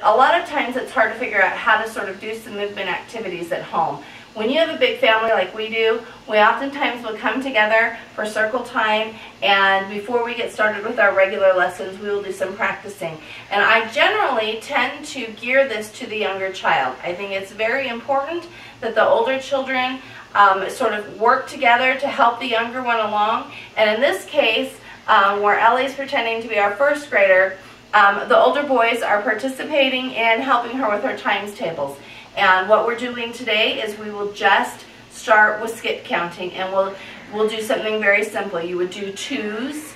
A lot of times it's hard to figure out how to sort of do some movement activities at home. When you have a big family like we do, we oftentimes will come together for circle time, and before we get started with our regular lessons, we will do some practicing. And I generally tend to gear this to the younger child. I think it's very important that the older children sort of work together to help the younger one along. And in this case, where Ellie's pretending to be our first grader, the older boys are participating in helping her with her times tables. And what we're doing today is we will just start with skip counting, and we'll do something very simple. You would do 2s,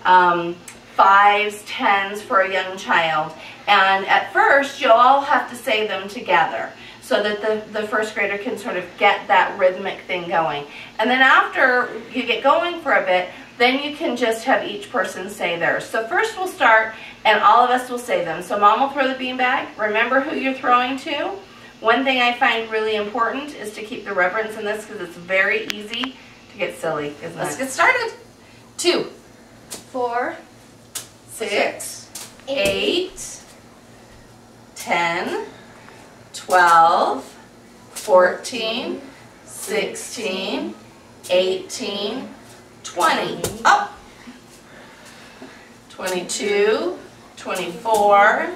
5s, 10s for a young child. And at first, you'll all have to say them together so that the first grader can sort of get that rhythmic thing going. And then after you get going for a bit, then you can just have each person say theirs. So first we'll start, and all of us will say them. So Mom will throw the beanbag. Remember who you're throwing to. One thing I find really important is to keep the reverence in this, because it's very easy to get silly, isn't it? Let's get started. 2, 4, 6, 8, 10, 12, 14, 16, 18, 20. Up. 22, 24,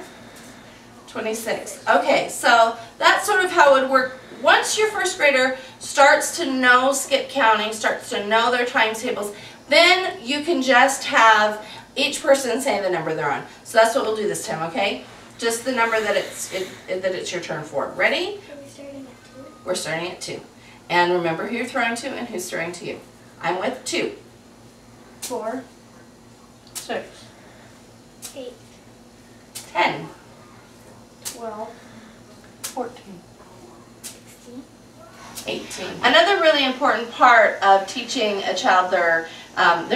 26. Okay, so that's sort of how it would work. Once your first grader starts to know skip counting, starts to know their times tables, then you can just have each person say the number they're on. So that's what we'll do this time, okay? Just the number that it's your turn for. Ready? Are we starting at 2? We're starting at 2. And remember who you're throwing to and who's throwing to you. I'm with 2. 4, 6, 8, 10, 12, 14, 16, 18. Another really important part of teaching a child their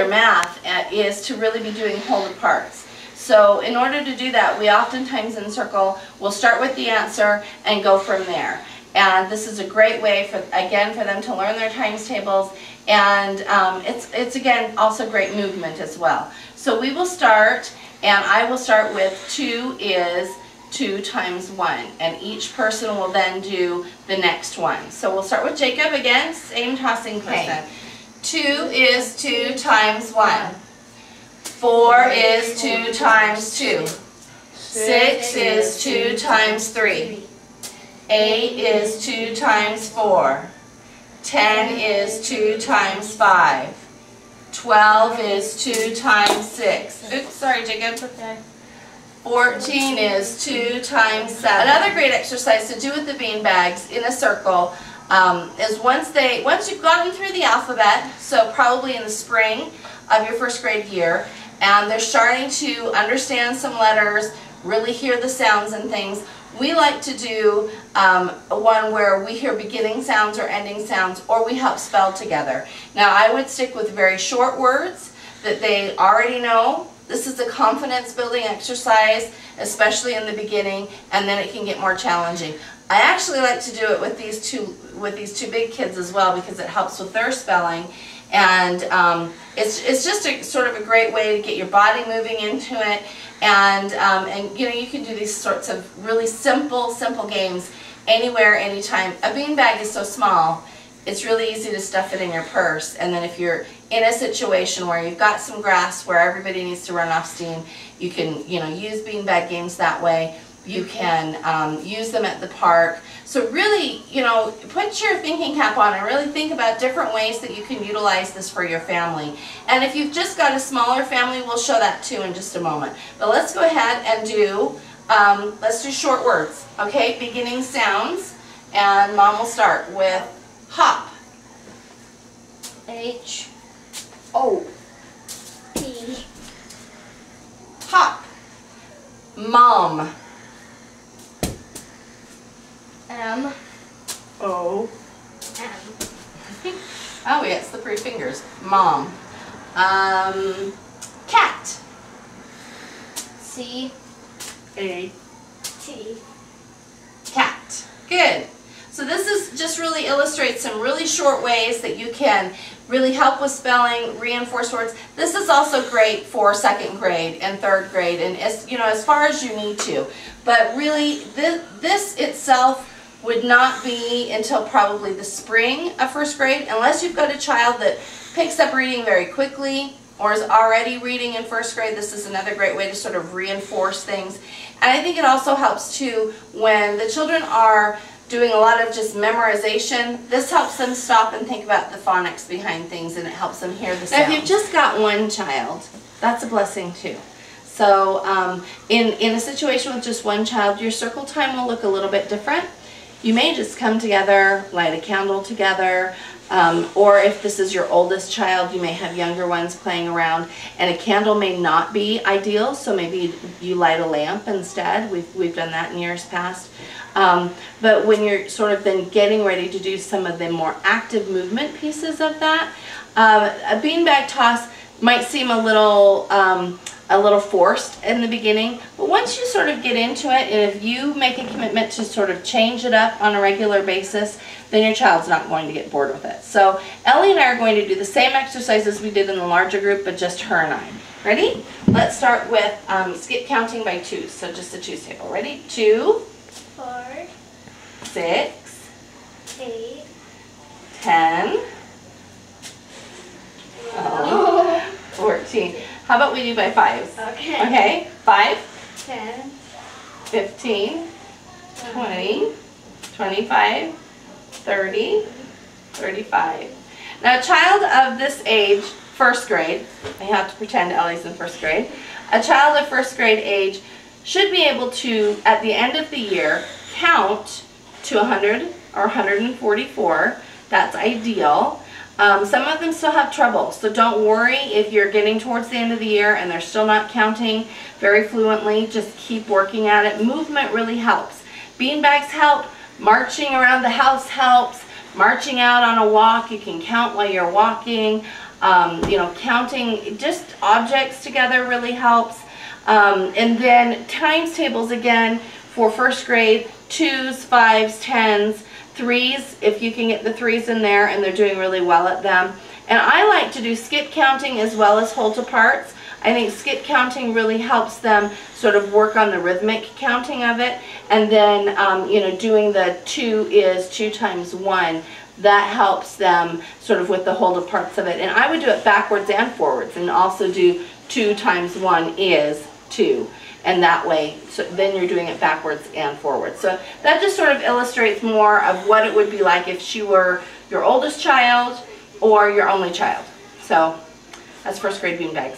math is to really be doing whole parts. So in order to do that, we oftentimes in circle will start with the answer and go from there. And this is a great way for them to learn their times tables, and it's again also great movement as well. So we will start, and I will start with 2 is 2 times 1, and each person will then do the next one. So we'll start with Jacob again, same tossing person. 2 is 2 times 1. 4 is 2 times 2. 6 is 2 times 3. 8 is 2 times 4. 10 is 2 times 5. 12 is 2 times 6. Oops, sorry, Jacob. okay. 14 is 2 times 7. Another great exercise to do with the beanbags in a circle is once you've gotten through the alphabet, so probably in the spring of your first grade year, and they're starting to understand some letters, really hear the sounds and things, we like to do one where we hear beginning sounds or ending sounds, or we help spell together. Now I would stick with very short words that they already know. This is a confidence building exercise, especially in the beginning, and then it can get more challenging. I actually like to do it with these two big kids as well, because it helps with their spelling, and it's just a sort of a great way to get your body moving into it, and you know, you can do these sorts of really simple games anywhere, anytime. A beanbag is so small, it's really easy to stuff it in your purse, and then if you're in a situation where you've got some grass where everybody needs to run off steam, you can, you know, use beanbag games that way. You can use them at the park. So really, you know, put your thinking cap on and really think about different ways that you can utilize this for your family. And if you've just got a smaller family, we'll show that too in just a moment. But let's go ahead and do, let's do short words, okay? Beginning sounds, and Mom will start with hop. H, O. P, Hop. Mom. M, O. M, Oh, yeah, it's the pretty fingers. Mom. Cat. C, A. T, Cat. Good. So this is just really illustrates some really short ways that you can really help with spelling, reinforce words. This is also great for 2nd grade and 3rd grade, and as far as you need to. But really, this itself would not be until probably the spring of 1st grade, unless you've got a child that picks up reading very quickly or is already reading in 1st grade. This is another great way to sort of reinforce things. And I think it also helps too when the children are doing a lot of just memorization. This helps them stop and think about the phonics behind things, and it helps them hear the sound. Now, if you've just got one child, that's a blessing too. So in a situation with just one child, your circle time will look a little bit different. You may just come together, light a candle together, or if this is your oldest child, you may have younger ones playing around, and a candle may not be ideal, so maybe you light a lamp instead. We've done that in years past. But when you're sort of then getting ready to do some of the more active movement pieces of that, a beanbag toss might seem a little forced in the beginning, but once you sort of get into it, and if you make a commitment to sort of change it up on a regular basis, then your child's not going to get bored with it. So Ellie and I are going to do the same exercises we did in the larger group, but just her and I. Ready? Let's start with skip counting by 2s, so just the 2s table. Ready? 2, 4, 6, 8, 10, 14. How about we do by 5s? Okay. Okay, 5, 10, 15, 20, 25, 30, 35. Now, a child of this age, 1st grade, I have to pretend Ellie's in 1st grade, a child of 1st grade age should be able to, at the end of the year, count to 100 or 144. That's ideal. Some of them still have trouble, so don't worry if you're getting towards the end of the year and they're still not counting very fluently. Just keep working at it. Movement really helps. Beanbags help. Marching around the house helps. Marching out on a walk, you can count while you're walking. Counting just objects together really helps. And then times tables again for 1st grade, 2s, 5s, 10s, 3s, if you can get the 3s in there and they're doing really well at them. And I like to do skip counting as well as whole to parts. I think skip counting really helps them sort of work on the rhythmic counting of it. And then, doing the 2 is 2 times 1. That helps them sort of with the whole to parts of it. And I would do it backwards and forwards, and also do 2 times 1 is 2. And that way, so then you're doing it backwards and forwards. So that just sort of illustrates more of what it would be like if she were your oldest child or your only child. So that's 1st grade beanbags.